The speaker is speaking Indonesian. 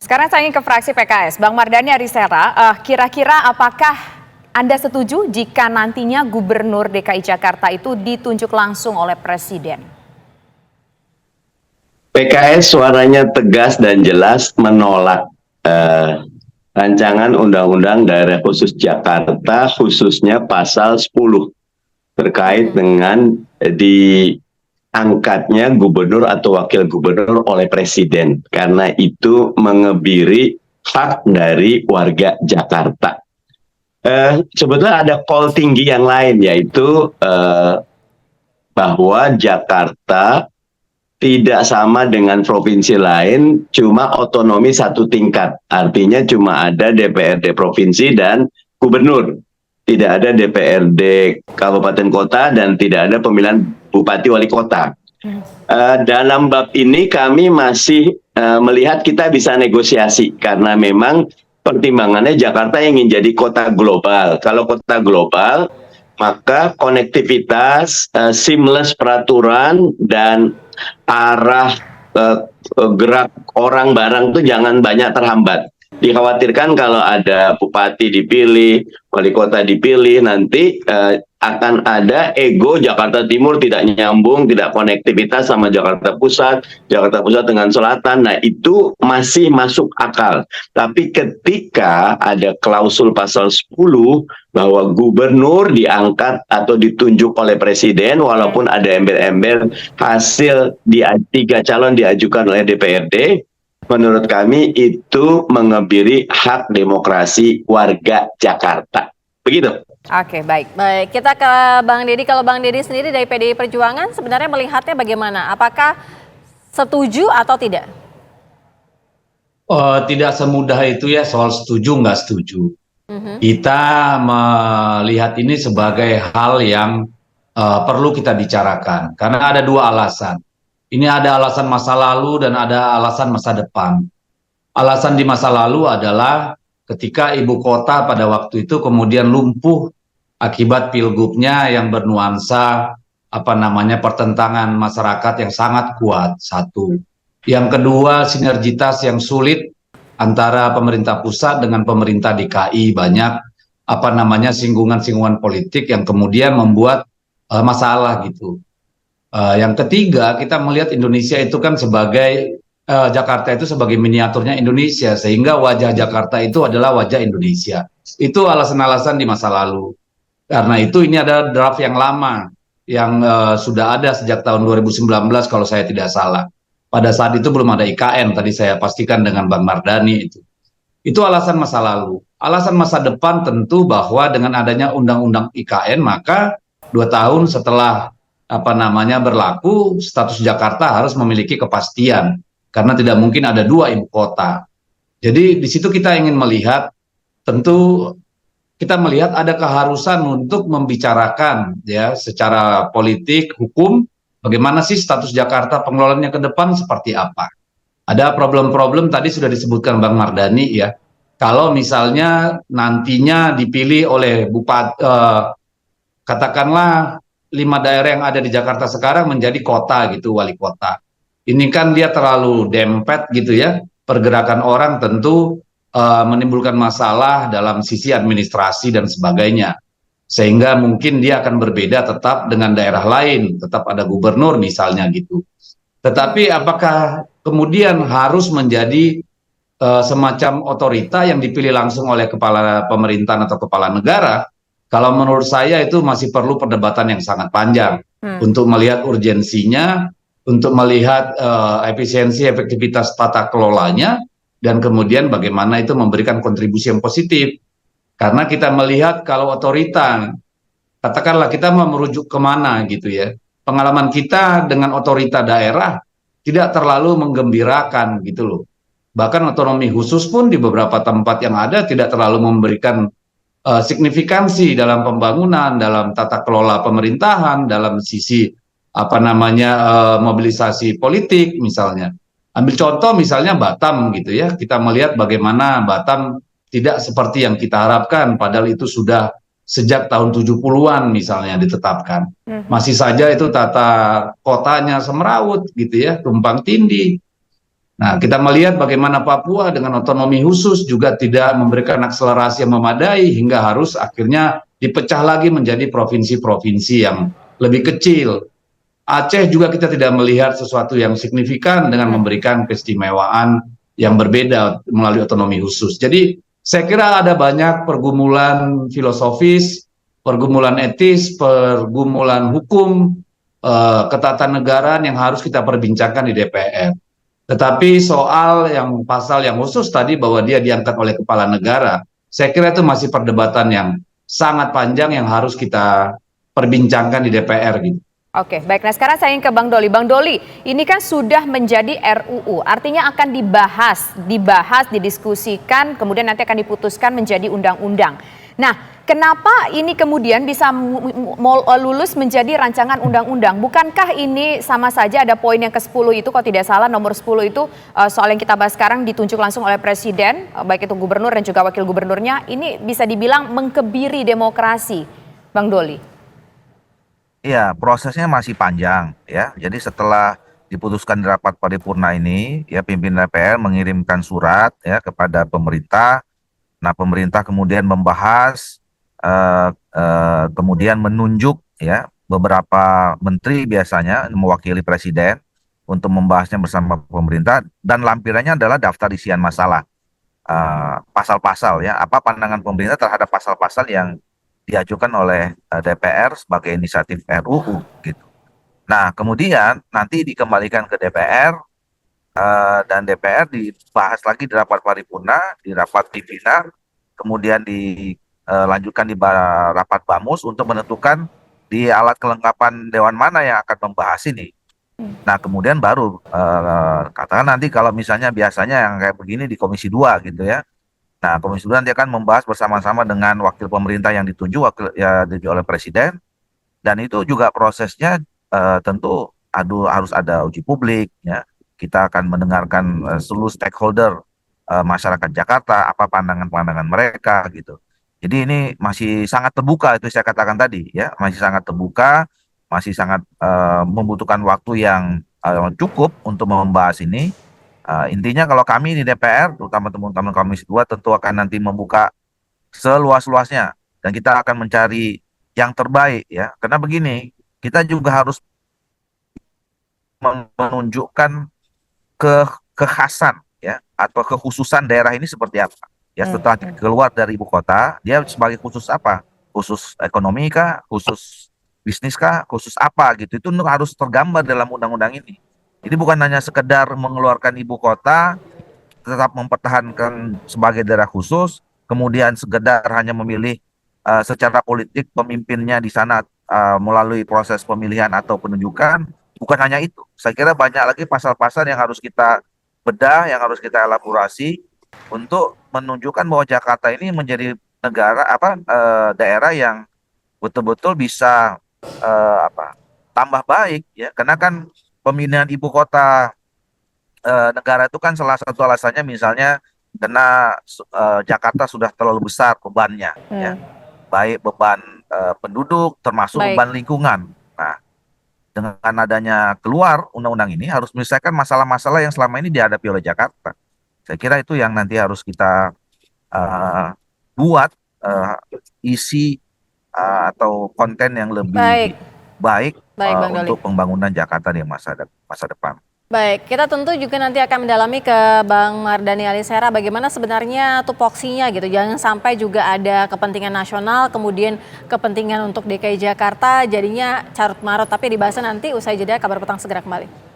Sekarang saya ingin ke fraksi PKS. Bang Mardhani Alisera, kira-kira apakah Anda setuju jika nantinya Gubernur DKI Jakarta itu ditunjuk langsung oleh Presiden? PKS suaranya tegas dan jelas menolak rancangan Undang-Undang Daerah Khusus Jakarta, khususnya pasal 10 terkait dengan diangkatnya gubernur atau wakil gubernur oleh presiden, karena itu mengebiri hak dari warga Jakarta. Sebetulnya ada call tinggi yang lain, yaitu bahwa Jakarta tidak sama dengan provinsi lain, cuma otonomi satu tingkat. Artinya cuma ada DPRD provinsi dan gubernur. Tidak ada DPRD kabupaten kota dan tidak ada pemilihan bupati wali kota. Dalam bab ini kami masih melihat kita bisa negosiasi, karena memang pertimbangannya Jakarta ingin jadi kota global. Kalau kota global, maka konektivitas, seamless peraturan, dan arah gerak orang barang itu jangan banyak terhambat. Dikhawatirkan kalau ada bupati dipilih, wali kota dipilih, nanti akan ada ego Jakarta Timur tidak nyambung, tidak konektivitas sama Jakarta Pusat dengan Selatan. Nah, itu masih masuk akal. Tapi ketika ada klausul pasal 10 bahwa gubernur diangkat atau ditunjuk oleh presiden, walaupun ada ember-ember hasil di 3 calon diajukan oleh DPRD, menurut kami itu mengebiri hak demokrasi warga Jakarta. Begitu. Oke, baik. Baik, kita ke Bang Deddy. Kalau Bang Deddy sendiri dari PDI Perjuangan sebenarnya melihatnya bagaimana? Apakah setuju atau tidak? Tidak semudah itu ya soal setuju nggak setuju. Kita melihat ini sebagai hal yang perlu kita bicarakan. Karena ada 2 alasan. Ini ada alasan masa lalu dan ada alasan masa depan. Alasan di masa lalu adalah ketika ibu kota pada waktu itu kemudian lumpuh akibat pilgubnya yang bernuansa pertentangan masyarakat yang sangat kuat, satu. Yang kedua, sinergitas yang sulit antara pemerintah pusat dengan pemerintah DKI, banyak singgungan-singgungan politik yang kemudian membuat masalah gitu. Yang ketiga, kita melihat Indonesia itu kan sebagai Jakarta itu sebagai miniaturnya Indonesia, sehingga wajah Jakarta itu adalah wajah Indonesia. Itu alasan-alasan di masa lalu. Karena itu ini adalah draft yang lama, yang sudah ada sejak tahun 2019 kalau saya tidak salah. Pada saat itu belum ada IKN, tadi saya pastikan dengan Bang Mardhani itu. Itu alasan masa lalu. Alasan masa depan tentu bahwa dengan adanya Undang-Undang IKN, maka 2 tahun setelah berlaku, status Jakarta harus memiliki kepastian. Karena tidak mungkin ada 2 ibu kota. Jadi di situ kita ingin melihat, tentu kita melihat ada keharusan untuk membicarakan ya secara politik, hukum, bagaimana sih status Jakarta pengelolaannya ke depan seperti apa. Ada problem-problem tadi sudah disebutkan Bang Mardhani ya. Kalau misalnya nantinya dipilih oleh bupati, katakanlah 5 daerah yang ada di Jakarta sekarang menjadi kota gitu, wali kota. Ini kan dia terlalu dempet gitu ya, pergerakan orang tentu menimbulkan masalah dalam sisi administrasi dan sebagainya. Sehingga mungkin dia akan berbeda tetap dengan daerah lain, tetap ada gubernur misalnya gitu. Tetapi apakah kemudian harus menjadi semacam otorita yang dipilih langsung oleh kepala pemerintahan atau kepala negara? Kalau menurut saya itu masih perlu perdebatan yang sangat panjang untuk melihat urgensinya, untuk melihat efisiensi, efektivitas tata kelolanya, dan kemudian bagaimana itu memberikan kontribusi yang positif. Karena kita melihat kalau otorita, katakanlah kita mau merujuk kemana gitu ya, pengalaman kita dengan otorita daerah tidak terlalu menggembirakan gitu loh. Bahkan otonomi khusus pun di beberapa tempat yang ada tidak terlalu memberikan signifikansi dalam pembangunan, dalam tata kelola pemerintahan, dalam sisi mobilisasi politik misalnya. Ambil contoh misalnya Batam gitu ya, kita melihat bagaimana Batam tidak seperti yang kita harapkan, padahal itu sudah sejak tahun 70-an misalnya ditetapkan. Masih saja itu tata kotanya semrawut gitu ya, tumpang tindih. Nah, kita melihat bagaimana Papua dengan otonomi khusus juga tidak memberikan akselerasi yang memadai hingga harus akhirnya dipecah lagi menjadi provinsi-provinsi yang lebih kecil. Aceh juga kita tidak melihat sesuatu yang signifikan dengan memberikan keistimewaan yang berbeda melalui otonomi khusus. Jadi saya kira ada banyak pergumulan filosofis, pergumulan etis, pergumulan hukum, ketatanegaraan yang harus kita perbincangkan di DPR. Tetapi soal yang pasal yang khusus tadi bahwa dia diangkat oleh kepala negara, saya kira itu masih perdebatan yang sangat panjang yang harus kita perbincangkan di DPR gitu. Oke, baik. Nah sekarang saya ingin ke Bang Doli. Bang Doli, ini kan sudah menjadi RUU, artinya akan dibahas, didiskusikan, kemudian nanti akan diputuskan menjadi undang-undang. Nah, kenapa ini kemudian bisa lulus menjadi rancangan undang-undang? Bukankah ini sama saja ada poin yang ke-10 itu, kalau tidak salah nomor 10 itu soal yang kita bahas sekarang ditunjuk langsung oleh Presiden, baik itu gubernur dan juga wakil gubernurnya, ini bisa dibilang mengkebiri demokrasi, Bang Doli. Iya, prosesnya masih panjang ya. Jadi setelah diputuskan di rapat paripurna ini, ya pimpinan DPR mengirimkan surat ya kepada pemerintah. Nah, pemerintah kemudian membahas, kemudian menunjuk ya beberapa menteri biasanya mewakili presiden untuk membahasnya bersama pemerintah, dan lampirannya adalah daftar isian masalah, pasal-pasal ya. Apa pandangan pemerintah terhadap pasal-pasal yang diajukan oleh DPR sebagai inisiatif RUU gitu. Nah, kemudian nanti dikembalikan ke DPR, dan DPR dibahas lagi di rapat paripurna, di rapat pimpinan, kemudian dilanjutkan di rapat BAMUS untuk menentukan di alat kelengkapan dewan mana yang akan membahas ini. Nah, kemudian baru katakan nanti kalau misalnya biasanya yang kayak begini di Komisi 2 gitu ya. Nah, Komisi 2 nanti akan membahas bersama-sama dengan wakil pemerintah yang ditunjuk oleh Presiden, dan itu juga prosesnya tentu harus ada uji publik ya. Kita akan mendengarkan seluruh stakeholder masyarakat Jakarta, apa pandangan-pandangan mereka gitu. Jadi ini masih sangat terbuka, itu saya katakan tadi ya, masih sangat terbuka, masih sangat membutuhkan waktu yang cukup untuk membahas ini. Intinya kalau kami di DPR, terutama teman-teman Komisi 2, tentu akan nanti membuka seluas-luasnya dan kita akan mencari yang terbaik ya. Karena begini, kita juga harus menunjukkan kekhasan ya atau kekhususan daerah ini seperti apa. Ya, setelah keluar dari ibu kota, dia sebagai khusus apa? Khusus ekonomi kah? Khusus bisnis kah? Khusus apa gitu. Itu harus tergambar dalam undang-undang ini. Jadi bukan hanya sekedar mengeluarkan ibu kota, tetap mempertahankan sebagai daerah khusus, kemudian sekedar hanya memilih secara politik pemimpinnya di sana melalui proses pemilihan atau penunjukan. Bukan hanya itu. Saya kira banyak lagi pasal-pasal yang harus kita bedah, yang harus kita elaborasi untuk menunjukkan bahwa Jakarta ini menjadi daerah yang betul-betul bisa tambah baik ya. Karena kan pemilihan ibu kota negara itu kan salah satu alasannya misalnya karena Jakarta sudah terlalu besar bebannya ya, baik beban penduduk termasuk beban lingkungan. Nah, dengan adanya keluar undang-undang ini harus menyelesaikan masalah-masalah yang selama ini dihadapi oleh Jakarta. Saya kira itu yang nanti harus kita buat isi atau konten yang lebih baik untuk pembangunan Jakarta di masa depan. Baik, kita tentu juga nanti akan mendalami ke Bang Mardhani Alisera bagaimana sebenarnya tupoksinya gitu. Jangan sampai juga ada kepentingan nasional, kemudian kepentingan untuk DKI Jakarta jadinya carut marut. Tapi dibahas nanti usai jeda. Kabar Petang segera kembali.